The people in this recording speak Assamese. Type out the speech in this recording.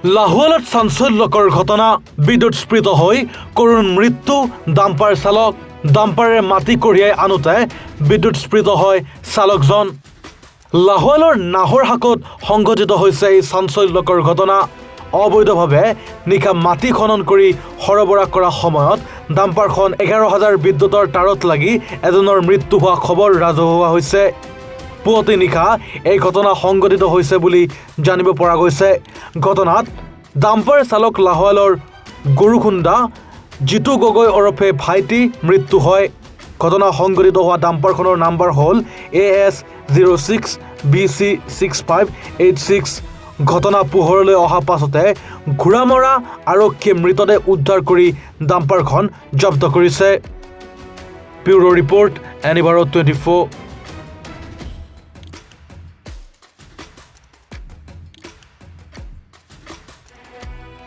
লাহোৱালত চাঞ্চল্যকৰ ঘটনা বিদ্যুৎস্পৃত হৈ কৰুণ মৃত্যু ডাম্পাৰ চালক ডাম্পাৰে মাটি কঢ়িয়াই আনোতে বিদ্যুৎস্পৃত হয় চালকজন লাহোৱালৰ নাহৰহাটত সংঘটিত হৈছে এই চাঞ্চল্যকৰ ঘটনা অবৈধভাৱে নিশা মাটি খনন কৰি সৰবৰাহ কৰা সময়ত ডাম্পাৰখন 11,000 বিদ্যুতৰ তাৰত লাগি এজনৰ মৃত্যু হোৱা খবৰ ৰাজহুৱা হৈছে পুৱতি নিশা এই ঘটনা সংঘটিত হৈছে বুলি জানিব পৰা গৈছে ঘটনাত ডাম্পাৰ চালক লাহোৱালৰ গৰুখুন্দা জিতু গগৈ ওৰফে ভাইটি মৃত্যু হয় ঘটনা সংঘটিত হোৱা ডাম্পাৰখনৰ নাম্বাৰ হ'ল AS06BC6586 ঘটনা পোহৰলৈ অহা পাছতে ঘোঁৰামৰা আৰক্ষীয়ে মৃতদেহ উদ্ধাৰ কৰি ডাম্পাৰখন জব্দ কৰিছে ব্যুৰ' ৰিপৰ্ট এনিভাৰো 24